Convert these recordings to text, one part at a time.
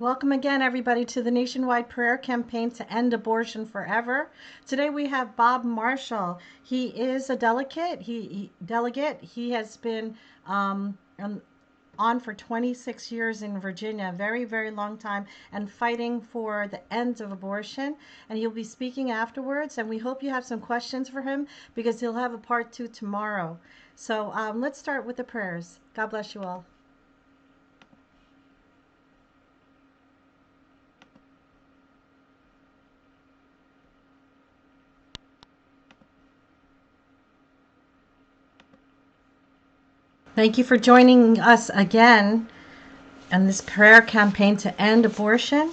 Welcome again, everybody, to the nationwide prayer campaign to end abortion forever. Today we have Bob Marshall. He is a delegate. He has been on for 26 years in Virginia, very, very long time, and fighting for the end of abortion. And he'll be speaking afterwards. And we hope you have some questions for him because he'll have a part 2 tomorrow. So let's start with the prayers. God bless you all. Thank you for joining us again on this prayer campaign to end abortion.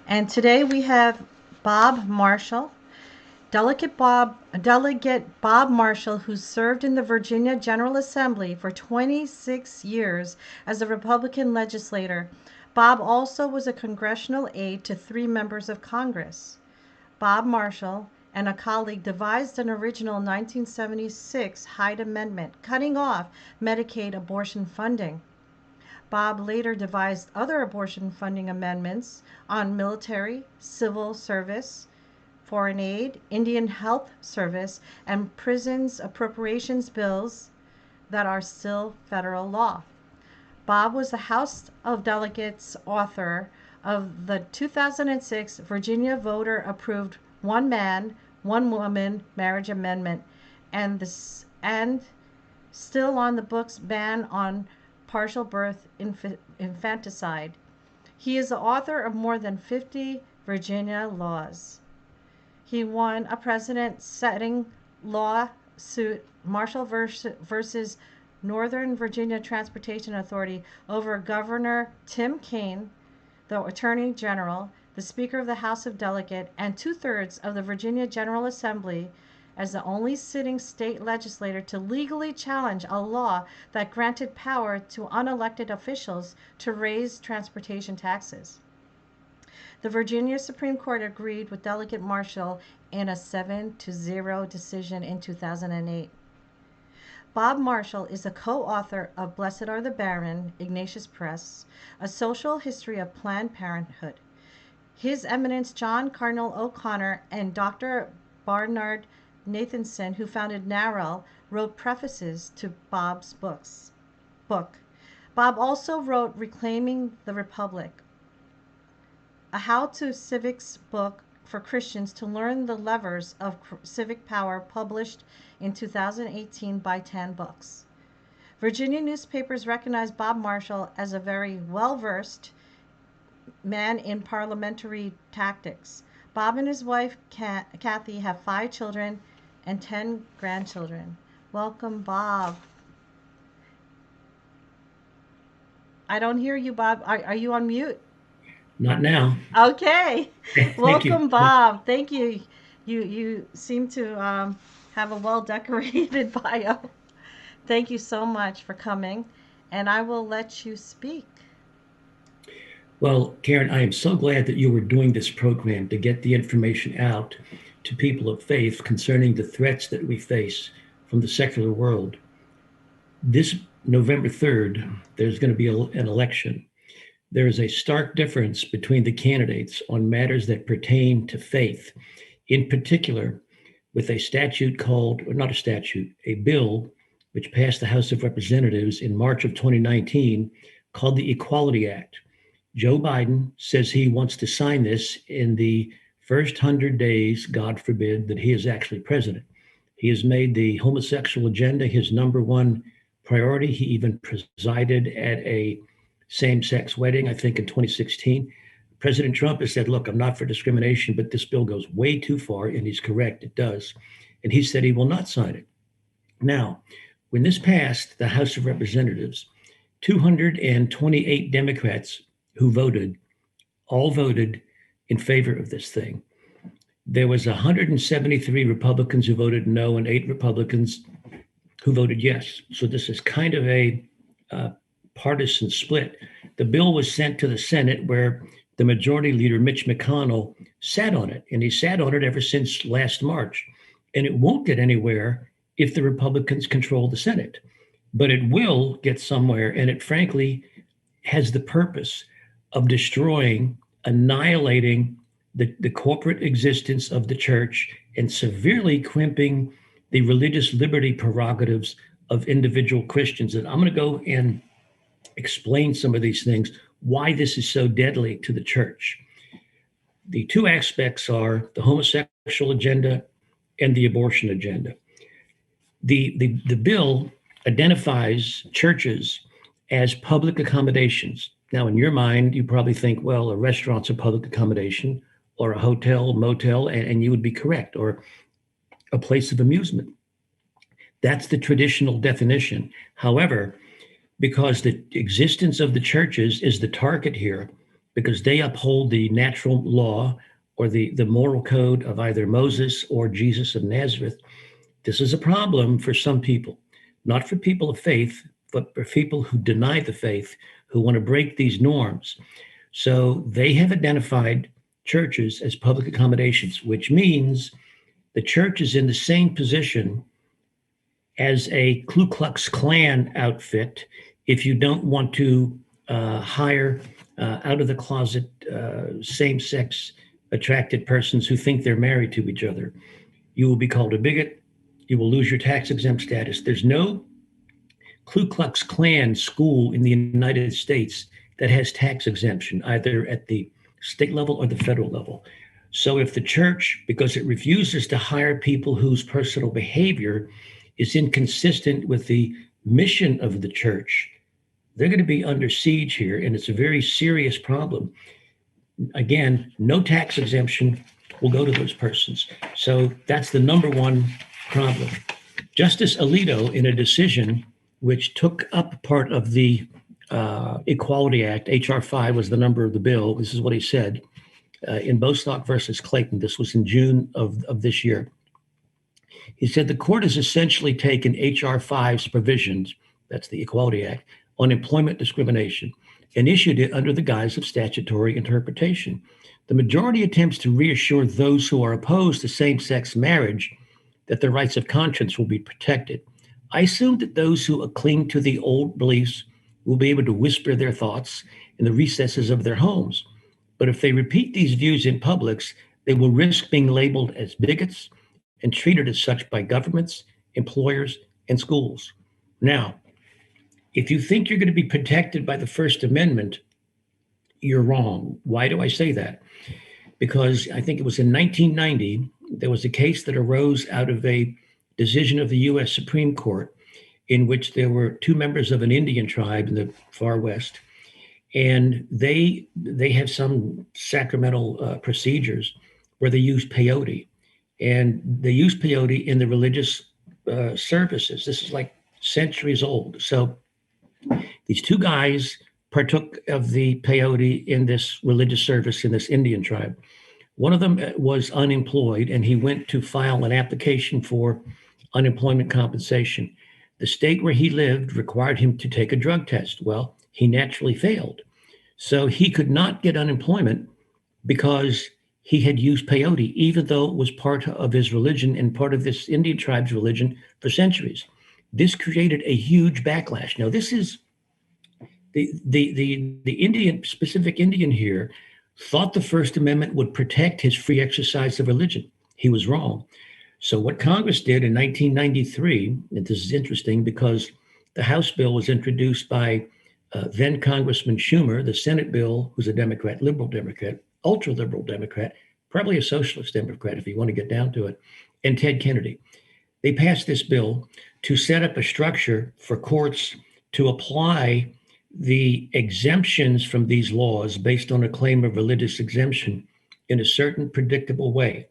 And today we have Bob Marshall, Delegate Bob Marshall, who served in the Virginia General Assembly for 26 years as a Republican legislator. Bob also was a congressional aide to 3 members of Congress. Bob Marshall and a colleague devised an original 1976 Hyde Amendment cutting off Medicaid abortion funding. Bob later devised other abortion funding amendments on military, civil service, foreign aid, Indian Health Service, and prisons appropriations bills that are still federal law. Bob was the House of Delegates author of the 2006 Virginia voter-approved one man, one woman marriage amendment, and still on the books ban on partial birth infanticide. He is the author of more than 50 Virginia laws. He won a precedent-setting lawsuit, Marshall versus Northern Virginia Transportation Authority, over Governor Tim Kaine, the Attorney General, the Speaker of the House of Delegates, and 2/3 of the Virginia General Assembly, as the only sitting state legislator to legally challenge a law that granted power to unelected officials to raise transportation taxes. The Virginia Supreme Court agreed with Delegate Marshall in a 7-0 decision in 2008. Bob Marshall is a co-author of Blessed Are the Barren, Ignatius Press, A Social History of Planned Parenthood. His Eminence John Cardinal O'Connor and Dr. Barnard Nathanson, who founded NARAL, wrote prefaces to Bob's book. Bob also wrote Reclaiming the Republic, a how-to civics book for Christians to learn the levers of civic power, published in 2018 by 10 Books. Virginia newspapers recognize Bob Marshall as a very well-versed man in parliamentary tactics. Bob and his wife, Kathy, have 5 children and 10 grandchildren. Welcome, Bob. I don't hear you, Bob. Are you on mute? Not now. Okay. Thank Welcome, you. Bob. Thank you. You seem to have a well-decorated bio. Thank you so much for coming, and I will let you speak. Well, Karen, I am so glad that you were doing this program to get the information out to people of faith concerning the threats that we face from the secular world. This November 3rd, there's going to be an election. There is a stark difference between the candidates on matters that pertain to faith, in particular, with a statute called, or not a statute, a bill which passed the House of Representatives in March of 2019 called the Equality Act. Joe Biden says he wants to sign this in the first 100 days, God forbid, that he is actually president. He has made the homosexual agenda his number one priority. He even presided at a same-sex wedding, I think in 2016. President Trump has said, look, I'm not for discrimination, but this bill goes way too far, and he's correct, it does. And he said he will not sign it. Now, when this passed the House of Representatives, 228 Democrats who voted, all voted in favor of this thing. There was 173 Republicans who voted no and 8 Republicans who voted yes. So this is kind of a partisan split. The bill was sent to the Senate, where the majority leader, Mitch McConnell, sat on it, and he sat on it ever since last March. And it won't get anywhere if the Republicans control the Senate. But it will get somewhere, and it frankly has the purpose of destroying, annihilating the corporate existence of the church and severely crimping the religious liberty prerogatives of individual Christians. And I'm going to go and explain some of these things, why this is so deadly to the church. The two aspects are the homosexual agenda and the abortion agenda. The bill identifies churches as public accommodations. Now, in your mind, you probably think, well, a restaurant's a public accommodation, or a hotel, motel, and you would be correct, or a place of amusement. That's the traditional definition. However, because the existence of the churches is the target here, because they uphold the natural law or the moral code of either Moses or Jesus of Nazareth, this is a problem for some people, not for people of faith, but for people who deny the faith, who want to break these norms. So they have identified churches as public accommodations, which means the church is in the same position as a Ku Klux Klan outfit if you don't want to hire out of the closet same-sex attracted persons who think they're married to each other. You will be called a bigot. You will lose your tax exempt status. There's no Ku Klux Klan school in the United States that has tax exemption, either at the state level or the federal level. So if the church, because it refuses to hire people whose personal behavior is inconsistent with the mission of the church, they're going to be under siege here, and it's a very serious problem. Again, no tax exemption will go to those persons. So that's the number one problem. Justice Alito, in a decision which took up part of the Equality Act, H.R. 5 was the number of the bill. This is what he said in Bostock versus Clayton. This was in June of this year. He said the court has essentially taken H.R. 5's provisions, that's the Equality Act, on employment discrimination, and issued it under the guise of statutory interpretation. The majority attempts to reassure those who are opposed to same-sex marriage that their rights of conscience will be protected. I assume that those who cling to the old beliefs will be able to whisper their thoughts in the recesses of their homes. But if they repeat these views in public, they will risk being labeled as bigots and treated as such by governments, employers, and schools. Now, if you think you're going to be protected by the First Amendment, you're wrong. Why do I say that? Because I think it was in 1990, there was a case that arose out of a decision of the U.S. Supreme Court in which there were two members of an Indian tribe in the far west, and they have some sacramental procedures where they use peyote, and they use peyote in the religious services. This is like centuries old. So these two guys partook of the peyote in this religious service in this Indian tribe. One of them was unemployed, and he went to file an application for unemployment compensation. The state where he lived required him to take a drug test. Well, he naturally failed. So he could not get unemployment because he had used peyote, even though it was part of his religion and part of this Indian tribe's religion for centuries. This created a huge backlash. Now, this is the Indian, specific Indian here, thought the First Amendment would protect his free exercise of religion. He was wrong. So what Congress did in 1993, and this is interesting because the House bill was introduced by then Congressman Schumer, the Senate bill, who's a Democrat, liberal Democrat, ultra-liberal Democrat, probably a socialist Democrat if you want to get down to it, and Ted Kennedy. They passed this bill to set up a structure for courts to apply the exemptions from these laws based on a claim of religious exemption in a certain predictable way.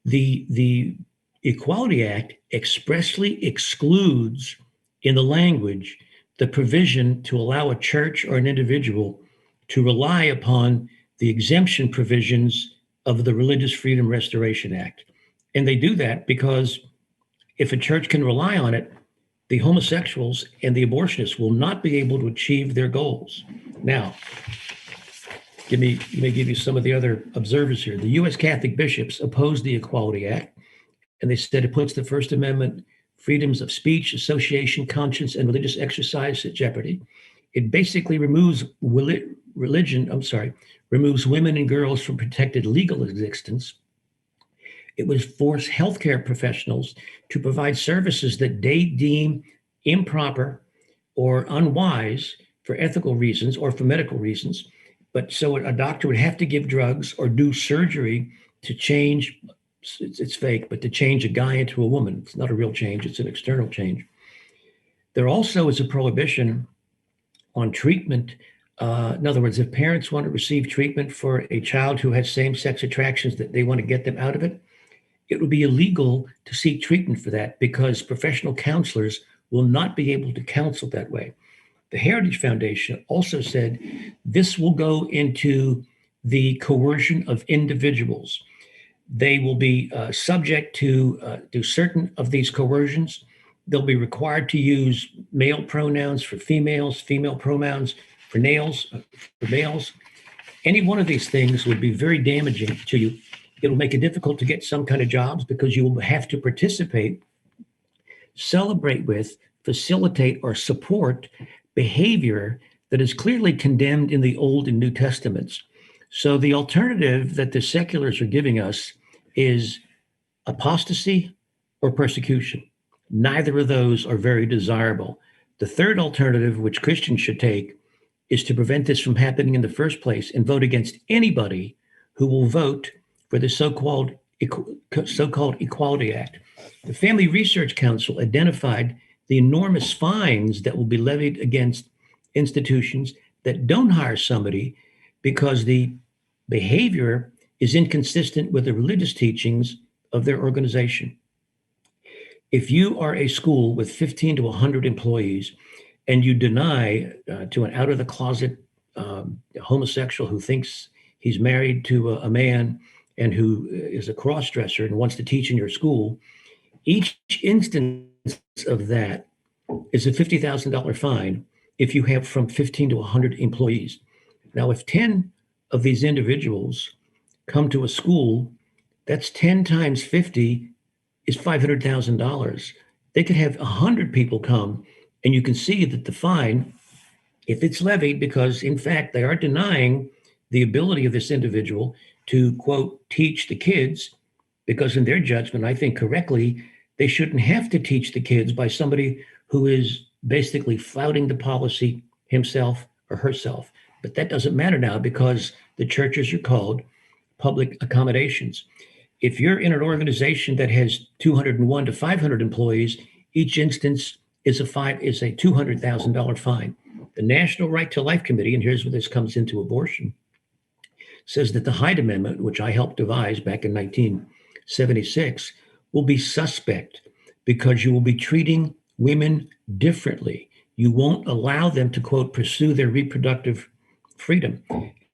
The Equality Act expressly excludes in the language the provision to allow a church or an individual to rely upon the exemption provisions of the Religious Freedom Restoration Act. And they do that because if a church can rely on it, the homosexuals and the abortionists will not be able to achieve their goals. Now, let me give you some of the other observers here. The U.S. Catholic bishops opposed the Equality Act, and they said it puts the First Amendment freedoms of speech, association, conscience, and religious exercise at jeopardy. It basically removes removes women and girls from protected legal existence. It would force healthcare professionals to provide services that they deem improper or unwise for ethical reasons or for medical reasons. But so a doctor would have to give drugs or do surgery to change, it's fake, but to change a guy into a woman. It's not a real change, it's an external change. There also is a prohibition on treatment. In other words, if parents want to receive treatment for a child who has same sex attractions, that they want to get them out of it, it would be illegal to seek treatment for that because professional counselors will not be able to counsel that way. The Heritage Foundation also said this will go into the coercion of individuals. They will be subject to certain of these coercions. They'll be required to use male pronouns for females, female pronouns for males. Any one of these things would be very damaging to you. It'll make it difficult to get some kind of jobs because you will have to participate, celebrate with, facilitate, or support behavior that is clearly condemned in the Old and New Testaments. So the alternative that the seculars are giving us is apostasy or persecution. Neither of those are very desirable. The third alternative, which Christians should take, is to prevent this from happening in the first place and vote against anybody who will vote for the so-called Equality Act. The Family Research Council identified the enormous fines that will be levied against institutions that don't hire somebody because the behavior is inconsistent with the religious teachings of their organization. If you are a school with 15 to 100 employees and you deny to an out-of-the-closet homosexual who thinks he's married to a man and who is a cross-dresser and wants to teach in your school, each instance of that is a $50,000 fine if you have from 15 to 100 employees. Now, if 10 of these individuals come to a school, that's 10 times 50 is $500,000. They could have 100 people come, and you can see that the fine, if it's levied, because in fact they are denying the ability of this individual to, quote, teach the kids, because in their judgment, I think correctly, they shouldn't have to teach the kids by somebody who is basically flouting the policy himself or herself. But that doesn't matter now because the churches are called public accommodations. If you're in an organization that has 201 to 500 employees, each instance is a $200,000 fine. The National Right to Life Committee, and here's where this comes into abortion, says that the Hyde Amendment, which I helped devise back in 1976, will be suspect because you will be treating women differently. You won't allow them to, quote, pursue their reproductive freedom.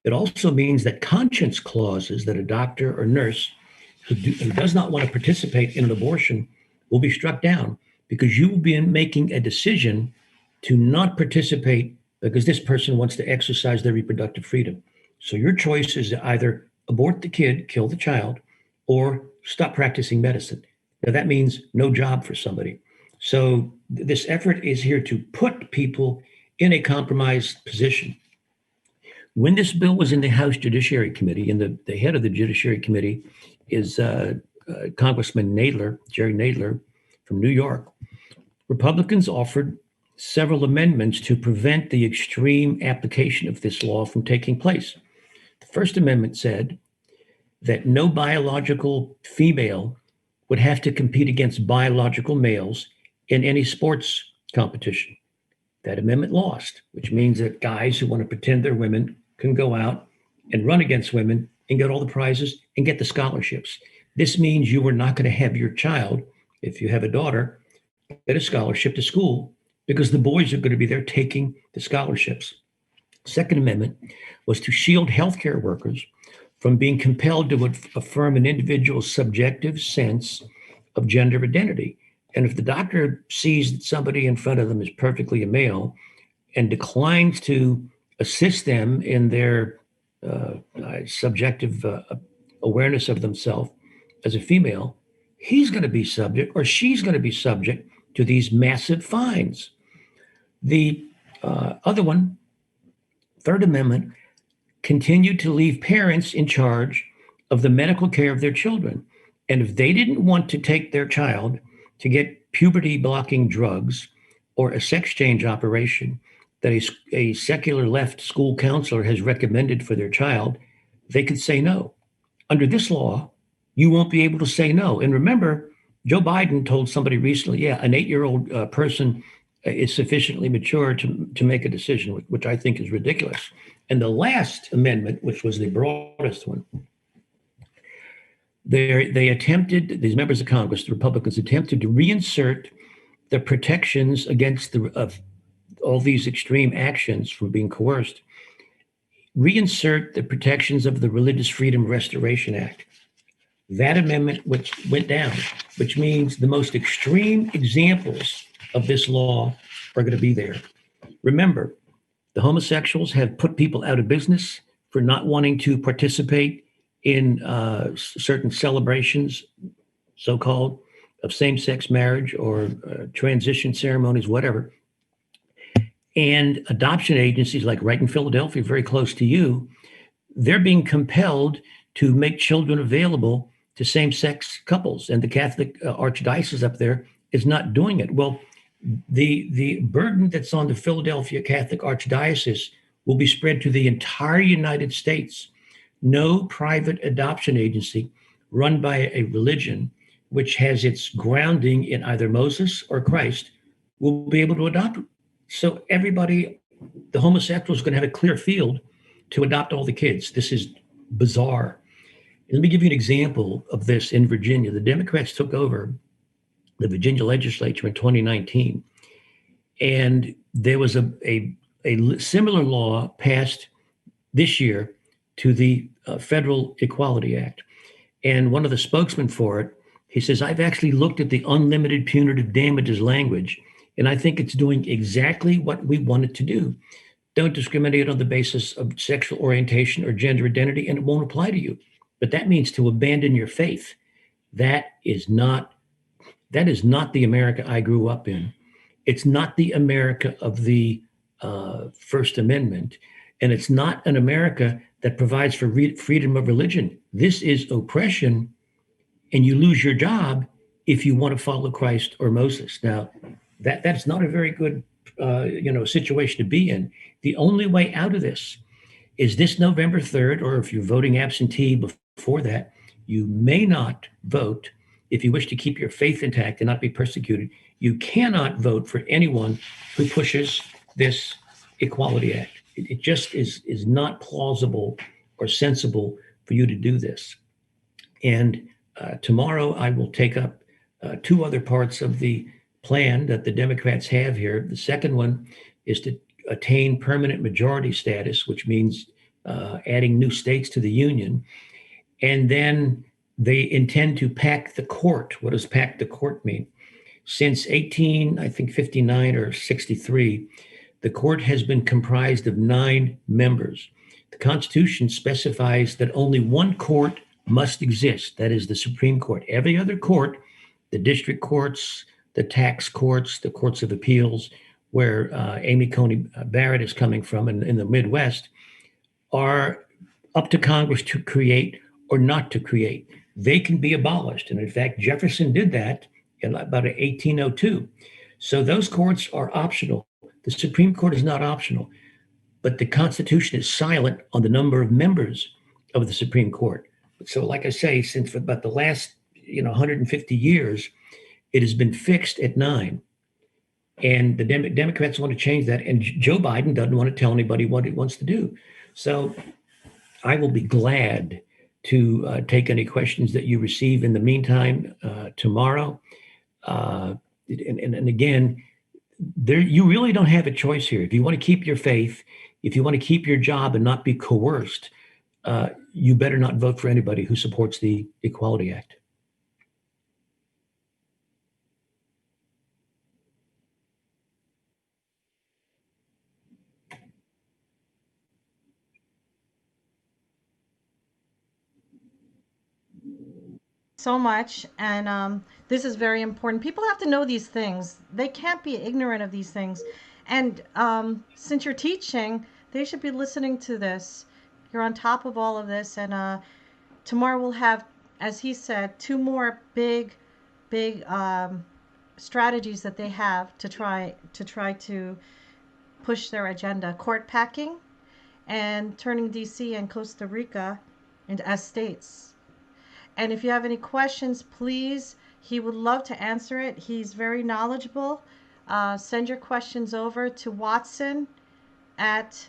It also means that conscience clauses that a doctor or nurse who does not want to participate in an abortion will be struck down because you will be making a decision to not participate because this person wants to exercise their reproductive freedom. So your choice is to either abort the kid, kill the child, or stop practicing medicine. Now that means no job for somebody. So this effort is here to put people in a compromised position. When this bill was in the House Judiciary Committee, and the head of the Judiciary Committee is Congressman Nadler, Jerry Nadler from New York, Republicans offered several amendments to prevent the extreme application of this law from taking place. The First Amendment said that no biological female would have to compete against biological males in any sports competition. That amendment lost, which means that guys who want to pretend they're women can go out and run against women and get all the prizes and get the scholarships. This means you are not going to have your child, if you have a daughter, get a scholarship to school because the boys are going to be there taking the scholarships. Second Amendment was to shield healthcare workers from being compelled to affirm an individual's subjective sense of gender identity. And if the doctor sees that somebody in front of them is perfectly a male and declines to assist them in their subjective awareness of themselves as a female, he's going to be subject or she's going to be subject to these massive fines. The Other one, Third Amendment, continue to leave parents in charge of the medical care of their children. And if they didn't want to take their child to get puberty blocking drugs or a sex change operation that a secular left school counselor has recommended for their child, they could say no. Under this law, you won't be able to say no. And remember, Joe Biden told somebody recently, yeah, an 8-year old person is sufficiently mature to make a decision, which I think is ridiculous. And the last amendment, which was the broadest one, they attempted, these members of Congress, the Republicans, attempted to reinsert the protections against of all these extreme actions from being coerced, reinsert the protections of the Religious Freedom Restoration Act. That amendment which went down, which means the most extreme examples of this law are going to be there. Remember, the homosexuals have put people out of business for not wanting to participate in certain celebrations, so called, of same sex marriage or transition ceremonies, whatever. And adoption agencies like right in Philadelphia, very close to you, they're being compelled to make children available to same sex couples. And the Catholic archdiocese up there is not doing it. Well, the burden that's on the Philadelphia Catholic Archdiocese will be spread to the entire United States. No private adoption agency run by a religion which has its grounding in either Moses or Christ will be able to adopt. So everybody, the homosexual is going to have a clear field to adopt all the kids. This is bizarre. Let me give you an example of this in Virginia. The Democrats took over the Virginia legislature in 2019, and there was a similar law passed this year to the Federal Equality Act. And one of the spokesmen for it, he says, I've actually looked at the unlimited punitive damages language, and I think it's doing exactly what we want it to do. Don't discriminate on the basis of sexual orientation or gender identity, and it won't apply to you. But that means to abandon your faith. That is not the America I grew up in. It's not the America of the First Amendment, and it's not an America that provides for freedom of religion. This is oppression, and you lose your job if you want to follow Christ or Moses. Now, that's not a very good situation to be in. The only way out of this is this November 3rd, or if you're voting absentee before that, you may not vote if you wish to keep your faith intact and not be persecuted. You cannot vote for anyone who pushes this Equality Act. It just is not plausible or sensible for you to do this. And tomorrow I will take up two other parts of the plan that the Democrats have here. The second one is to attain permanent majority status, which means adding new states to the union. And then they intend to pack the court. What does pack the court mean? Since 59 or 63, the court has been comprised of 9 members. The Constitution specifies that only one court must exist, that is the Supreme Court. Every other court, the district courts, the tax courts, the courts of appeals, where Amy Coney Barrett is coming from in the Midwest, are up to Congress to create or not to create. They can be abolished. And in fact, Jefferson did that in about 1802. So those courts are optional. The Supreme Court is not optional, but the Constitution is silent on the number of members of the Supreme Court. So, like I say, since for about the last 150 years, it has been fixed at 9. And the Democrats want to change that. And Joe Biden doesn't want to tell anybody what he wants to do. So I will be glad to take any questions that you receive in the meantime tomorrow. And again, you really don't have a choice here. If you want to keep your faith, if you want to keep your job and not be coerced, you better not vote for anybody who supports the Equality Act. So much, and this is very important. People have to know these things. They can't be ignorant of these things. And since you're teaching, they should be listening to this. You're on top of all of this, and tomorrow we'll have, as he said, two more big strategies that they have to try to push their agenda: court packing and turning DC and Costa Rica into as states. And if you have any questions, please, he would love to answer it. He's very knowledgeable. Send your questions over to Watson at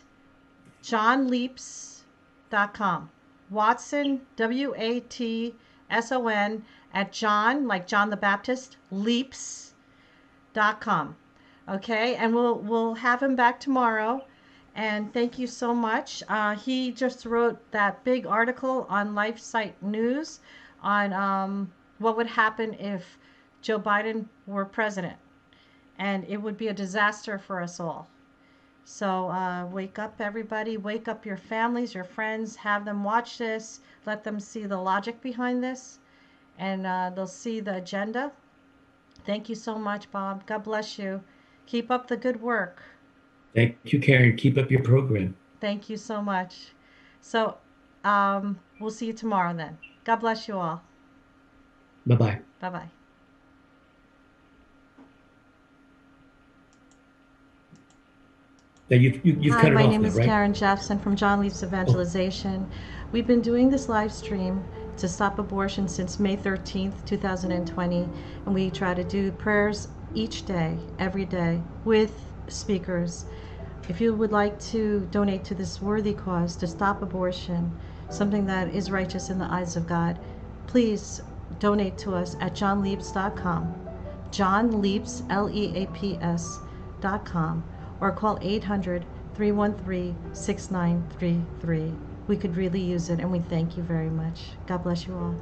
johnleaps.com. Watson, WATSON, at John, like John the Baptist, leaps.com. Okay, and we'll have him back tomorrow. And thank you so much. He just wrote that big article on LifeSite News on what would happen if Joe Biden were president. And it would be a disaster for us all. So wake up, everybody. Wake up your families, your friends. Have them watch this. Let them see the logic behind this. And they'll see the agenda. Thank you so much, Bob. God bless you. Keep up the good work. Thank you, Karen. Keep up your program. Thank you so much. So we'll see you tomorrow then. God bless you all. Bye-bye. Bye-bye. Now you've Hi, cut it my off name now, is right? Karen Jeffson from John Leaf's Evangelization. We've been doing this live stream to stop abortion since May 13th, 2020, and we try to do prayers each day, every day, with speakers. If you would like to donate to this worthy cause to stop abortion, something that is righteous in the eyes of God, please donate to us at johnleaps.com, johnleaps.com, or call 800-313-6933. We could really use it, and we thank you very much. God bless you all.